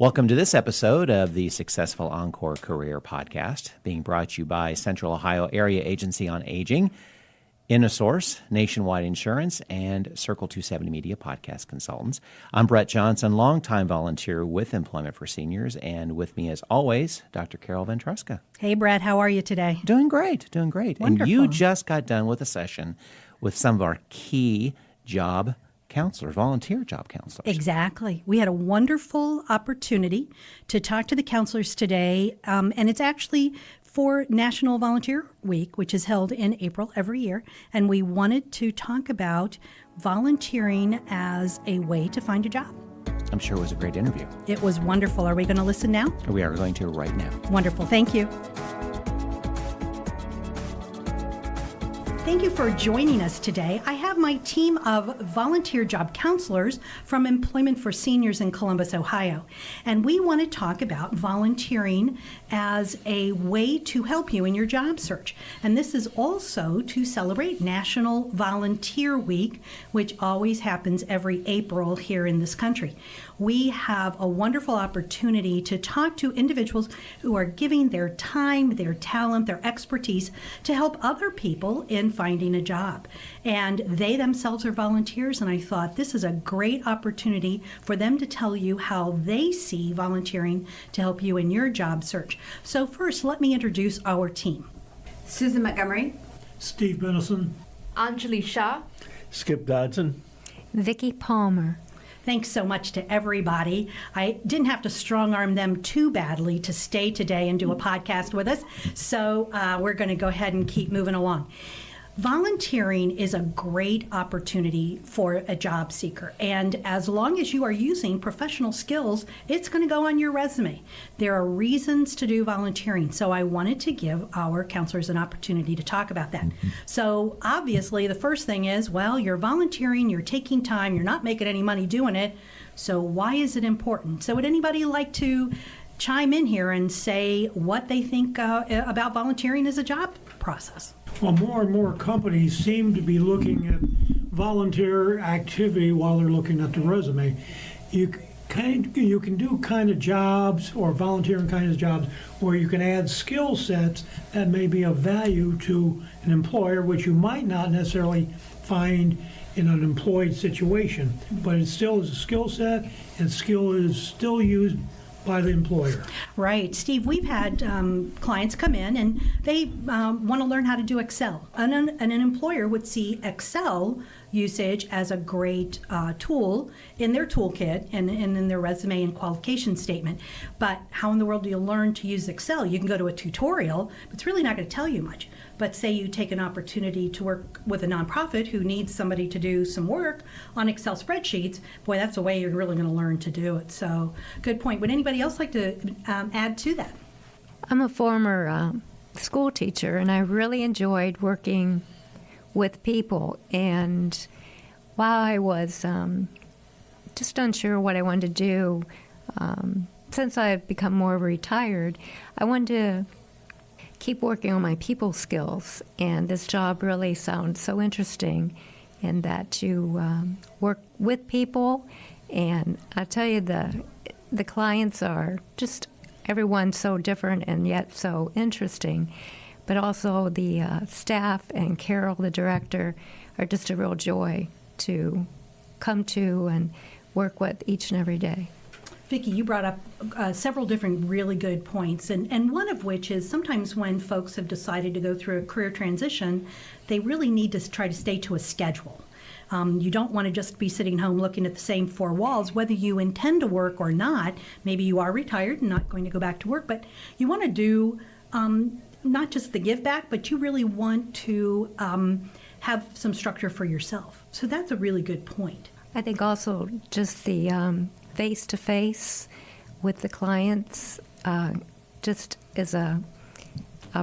Welcome to this episode of the Successful Encore Career Podcast, being brought to you by Central Ohio Area Agency on Aging, InnoSource, Nationwide Insurance, and Circle 270 Media Podcast Consultants. I'm Brett Johnson, longtime volunteer with Employment for Seniors, and with me, as always, Dr. Carol Ventruska. Hey, Brett, how are you today? Doing great, doing great. Wonderful. And you just got done with a session with some of our key job counselors, volunteer job counselors. Exactly. We had a wonderful opportunity to talk to the counselors today, and it's actually for National Volunteer Week, which is held in April every year, and we wanted to talk about volunteering as a way to find a job. I'm sure it was a great interview. It was wonderful. Are we going to listen now? We are going to right now. Wonderful. Thank you. Thank you for joining us today. I have my team of volunteer job counselors from Employment for Seniors in Columbus, Ohio. And we want to talk about volunteering as a way to help you in your job search. And this is also to celebrate National Volunteer Week, which always happens every April here in this country. We have a wonderful opportunity to talk to individuals who are giving their time, their talent, their expertise to help other people in finding a job. And they themselves are volunteers, and I thought this is a great opportunity for them to tell you how they see volunteering to help you in your job search. So first, let me introduce our team. Susan Montgomery, Steve Benison, Anjali Shah, Skip Dodson, Vicki Palmer. Thanks so much to everybody. I didn't have to strong-arm them too badly to stay today and do a podcast with us, so we're going to go ahead and keep moving along. Volunteering is a great opportunity for a job seeker, and as long as you are using professional skills, it's going to go on your resume. There are reasons to do volunteering, so I wanted to give our counselors an opportunity to talk about that. So obviously the first thing is, well, you're volunteering, you're taking time, you're not making any money doing it, so why is it important? So would anybody like to chime in here and say what they think about volunteering as a job process? Well, more and more companies seem to be looking at volunteer activity while they're looking at the resume. You can do kind of jobs or volunteering kind of jobs where you can add skill sets that may be of value to an employer, which you might not necessarily find in an employed situation. But it still is a skill set, and skill is still used by the employer. Right. Steve, we've had clients come in and they want to learn how to do Excel. And an employer would see Excel usage as a great tool in their toolkit and in their resume and qualification statement. But how in the world do you learn to use Excel? You can go to a tutorial, but it's really not going to tell you much. But say you take an opportunity to work with a nonprofit who needs somebody to do some work on Excel spreadsheets, boy, that's the way you're really going to learn to do it. So, good point. Would anybody else like to add to that? I'm a former school teacher, and I really enjoyed working with people. And while I was just unsure what I wanted to do, since I've become more retired, I wanted to keep working on my people skills, and this job really sounds so interesting in that you work with people, and I tell you, the clients are just, everyone's so different and yet so interesting, but also the staff and Carol, the director, are just a real joy to come to and work with each and every day. Vicki, you brought up several different really good points, and one of which is sometimes when folks have decided to go through a career transition, they really need to try to stay to a schedule. You don't want to just be sitting home looking at the same four walls, whether you intend to work or not. Maybe you are retired and not going to go back to work, but you want to do not just the give back, but you really want to have some structure for yourself. So that's a really good point. I think also just the face-to-face with the clients just is a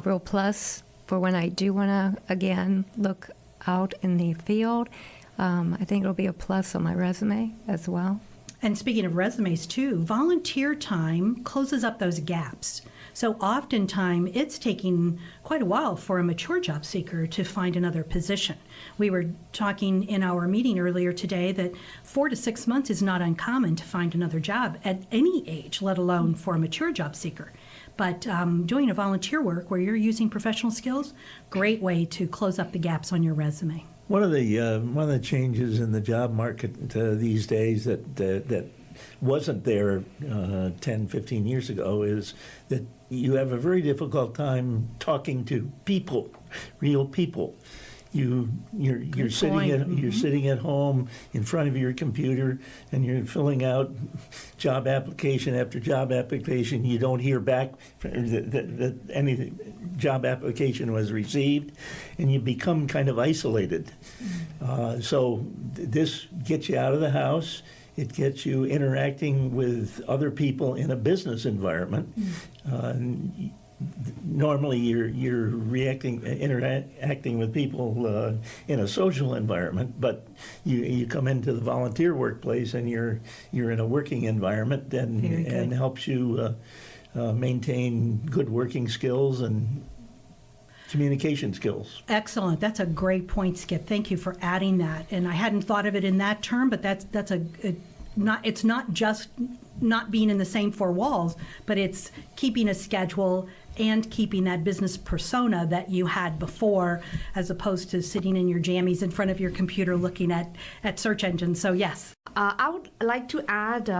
real plus for when I do want to, again, look out in the field. I think it'll be a plus on my resume as well. And speaking of resumes too, volunteer time closes up those gaps. So oftentimes it's taking quite a while for a mature job seeker to find another position. We were talking in our meeting earlier today that 4 to 6 months is not uncommon to find another job at any age, let alone for a mature job seeker. But doing a volunteer work where you're using professional skills, great way to close up the gaps on your resume. One of the changes in the job market these days that wasn't there 10, 15 years ago is that you have a very difficult time talking to people, real people. You're sitting at home in front of your computer and you're filling out job application after job application. You don't hear back that any job application was received, and you become kind of isolated. So this gets you out of the house. It gets you interacting with other people in a business environment. Normally, you're interacting with people in a social environment, but you come into the volunteer workplace and you're in a working environment, and helps you maintain good working skills and communication skills. Excellent. That's a great point, Skip. Thank you for adding that. And I hadn't thought of it in that term, but it's not just not being in the same four walls, but it's keeping a schedule and keeping that business persona that you had before, as opposed to sitting in your jammies in front of your computer looking at search engines. So yes. I would like to add,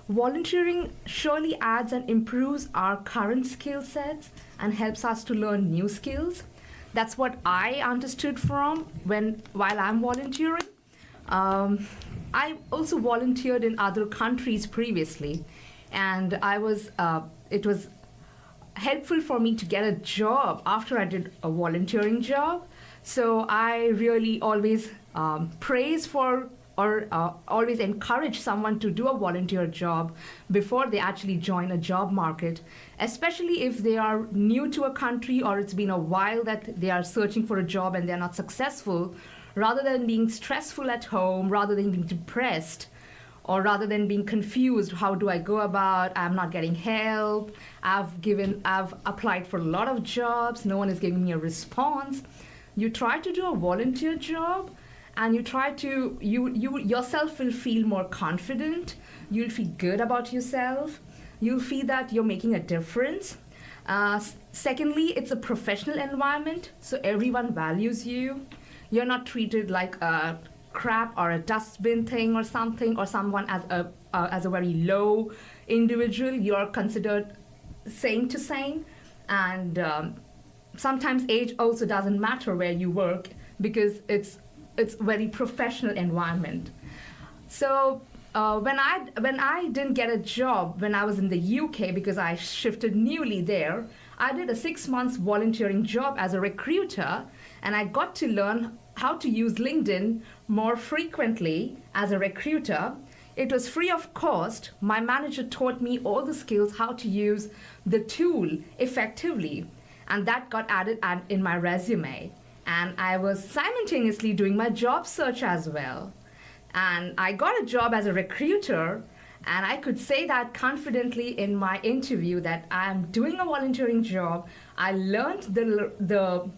volunteering surely adds and improves our current skill sets and helps us to learn new skills. That's what I understood from while I'm volunteering. I also volunteered in other countries previously, and it was helpful for me to get a job after I did a volunteering job. So I really always praise for or always encourage someone to do a volunteer job before they actually join a job market, especially if they are new to a country or it's been a while that they are searching for a job and they're not successful. Rather than being stressful at home, rather than being depressed, or rather than being confused, how do I go about, I'm not getting help, I've applied for a lot of jobs, no one is giving me a response. You try to do a volunteer job, and you yourself will feel more confident, you'll feel good about yourself, you'll feel that you're making a difference. Secondly, it's a professional environment, so everyone values you. You're not treated like a crap or a dustbin thing or something, or someone as a very low individual. You're considered same to same, and sometimes age also doesn't matter where you work because it's very professional environment. So when I didn't get a job when I was in the UK because I shifted newly there, I did a 6 months volunteering job as a recruiter, and I got to learn how to use LinkedIn more frequently as a recruiter. It was free of cost. My manager taught me all the skills how to use the tool effectively, and that got added in my resume. And I was simultaneously doing my job search as well. And I got a job as a recruiter, and I could say that confidently in my interview that I'm doing a volunteering job. I learned the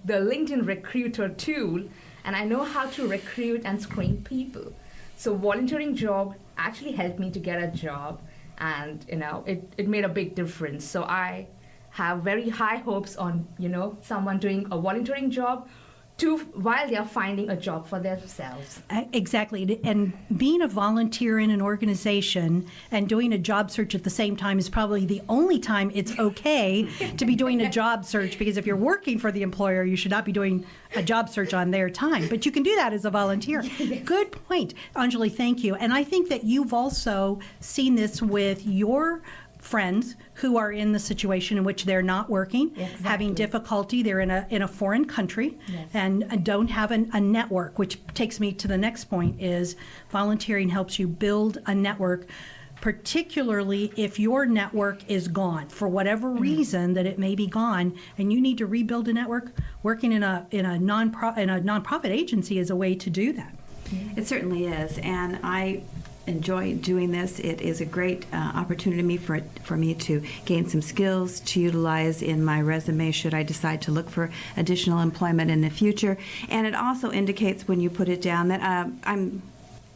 LinkedIn recruiter tool, and I know how to recruit and screen people. So volunteering job actually helped me to get a job, and it made a big difference. So I have very high hopes on someone doing a volunteering job while they are finding a job for themselves. Exactly. And being a volunteer in an organization and doing a job search at the same time is probably the only time it's okay to be doing a job search, because if you're working for the employer, you should not be doing a job search on their time. But you can do that as a volunteer. Yes. Good point. Anjali, thank you. And I think that you've also seen this with your friends who are in the situation in which they're not working, exactly, having difficulty. They're in a foreign country, yes, and don't have a network, which takes me to the next point is volunteering helps you build a network, particularly if your network is gone for whatever reason that it may be gone, and you need to rebuild a network. Working in a nonprofit agency is a way to do that. It certainly is, and I enjoy doing this. It is a great opportunity for me to gain some skills to utilize in my resume should I decide to look for additional employment in the future. And it also indicates when you put it down that I'm,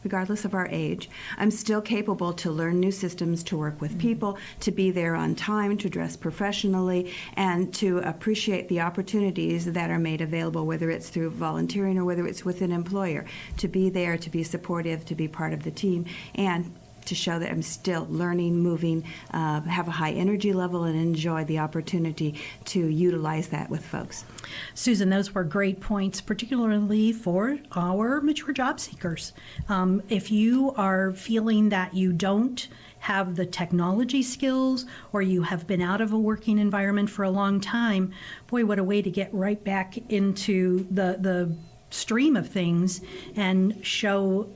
regardless of our age, I'm still capable to learn new systems, to work with people, to be there on time, to dress professionally, and to appreciate the opportunities that are made available, whether it's through volunteering or whether it's with an employer, to be there, to be supportive, to be part of the team, and to show that I'm still learning, moving, have a high energy level, and enjoy the opportunity to utilize that with folks. Susan, those were great points, particularly for our mature job seekers. If you are feeling that you don't have the technology skills or you have been out of a working environment for a long time, boy, what a way to get right back into the stream of things and show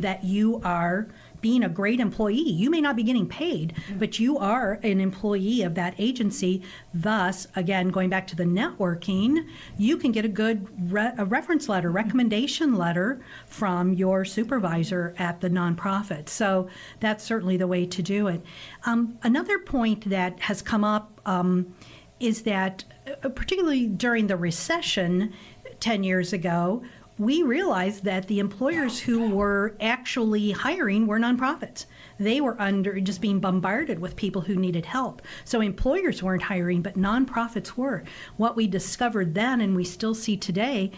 that you are being a great employee. You may not be getting paid, but you are an employee of that agency. Thus, again, going back to the networking, you can get a good a reference letter, recommendation letter from your supervisor at the nonprofit. So that's certainly the way to do it. Another point that has come up is that, particularly during the recession 10 years ago, we realized that the employers who were actually hiring were nonprofits. They were just being bombarded with people who needed help. So employers weren't hiring, but nonprofits were. What we discovered then, and we still see today,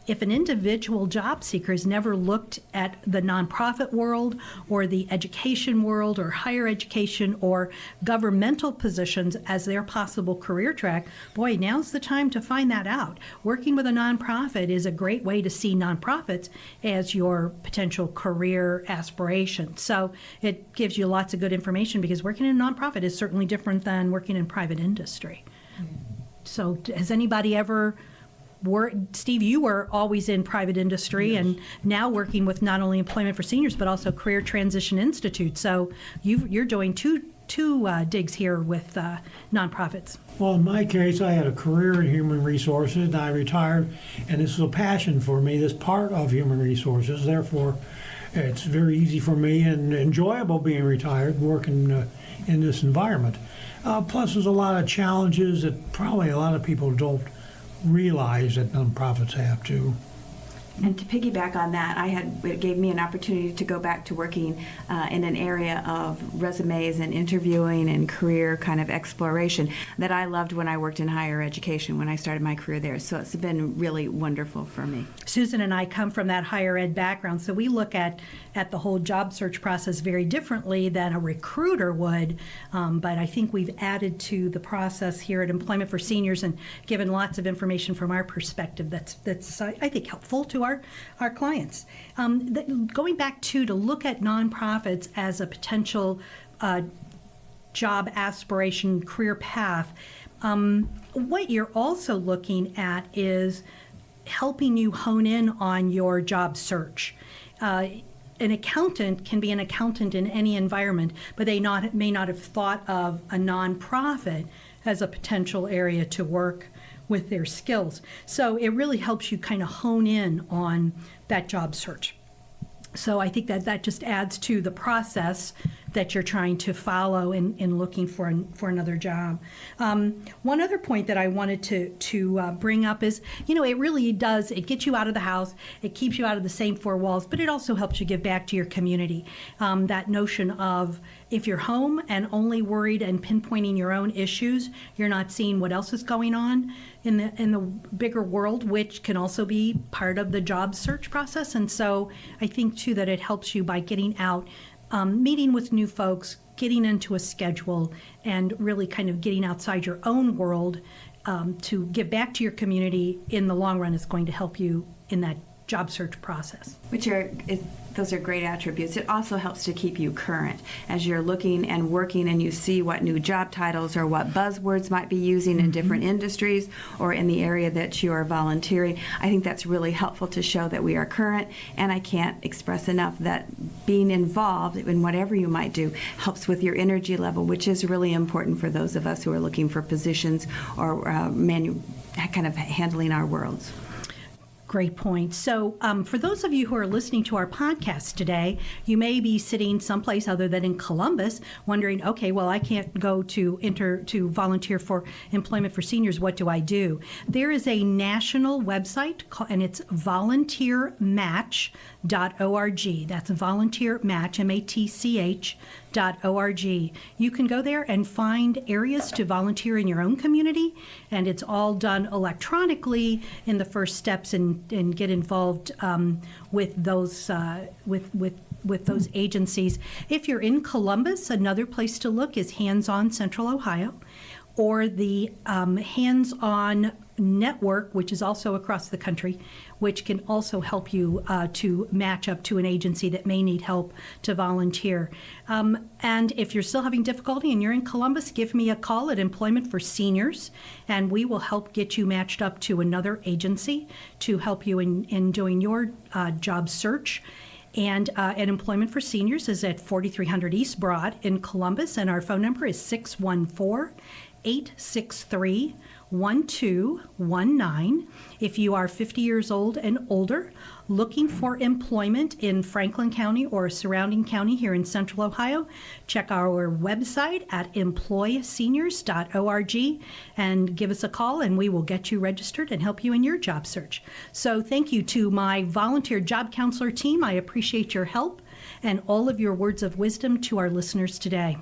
if an individual job seeker has never looked at the nonprofit world or the education world or higher education or governmental positions as their possible career track, boy, now's the time to find that out. Working with a nonprofit is a great way to see nonprofits as your potential career aspiration. So it gives you lots of good information because working in a nonprofit is certainly different than working in private industry. So has anybody ever Steve, you were always in private industry, yes, and now working with not only Employment for Seniors but also Career Transition Institute. So you're doing two digs here with nonprofits. Well, in my case, I had a career in human resources, and I retired, and this is a passion for me, this part of human resources. Therefore, it's very easy for me and enjoyable being retired, working in this environment. Plus, there's a lot of challenges that probably a lot of people don't realize that nonprofits have to. And to piggyback on that, it gave me an opportunity to go back to working in an area of resumes and interviewing and career kind of exploration that I loved when I worked in higher education when I started my career there. So it's been really wonderful for me. Susan and I come from that higher ed background, so we look at the whole job search process very differently than a recruiter would. But I think we've added to the process here at Employment for Seniors and given lots of information from our perspective that's I think helpful to our clients. Going back to look at nonprofits as a potential job aspiration career path, what you're also looking at is helping you hone in on your job search. An accountant can be an accountant in any environment, but they may not have thought of a nonprofit as a potential area to work with their skills. So it really helps you kind of hone in on that job search. So I think that just adds to the process that you're trying to follow in looking for another job. One other point that I wanted to bring up is, it really does, it gets you out of the house, it keeps you out of the same four walls, but it also helps you give back to your community. That notion of if you're home and only worried and pinpointing your own issues, you're not seeing what else is going on in the bigger world, which can also be part of the job search process. And so I think too that it helps you by getting out, meeting with new folks, getting into a schedule, and really kind of getting outside your own world to give back to your community in the long run is going to help you in that job search process. Those are great attributes. It also helps to keep you current as you're looking and working and you see what new job titles or what buzzwords might be using in different industries or in the area that you are volunteering. I think that's really helpful to show that we are current, and I can't express enough that being involved in whatever you might do helps with your energy level, which is really important for those of us who are looking for positions or kind of handling our worlds. Great point. So, for those of you who are listening to our podcast today, you may be sitting someplace other than in Columbus, wondering, okay, well, I can't go to volunteer for employment for seniors. What do I do? There is a national website, and it's volunteermatch.org. That's volunteermatch, MATCH.org. You can go there and find areas to volunteer in your own community, and it's all done electronically in the first steps and get involved with those with those agencies. If you're in Columbus, another place to look is Hands On Central Ohio, or the Hands On Network, which is also across the country, which can also help you to match up to an agency that may need help to volunteer. And if you're still having difficulty and you're in Columbus, give me a call at Employment for Seniors, and we will help get you matched up to another agency to help you in doing your job search. And Employment for Seniors is at 4300 East Broad in Columbus, and our phone number is 614-863-1219. If you are 50 years old and older, looking for employment in Franklin County or a surrounding county here in Central Ohio, check our website at employseniors.org and give us a call, and we will get you registered and help you in your job search. So thank you to my volunteer job counselor team. I appreciate your help and all of your words of wisdom to our listeners today.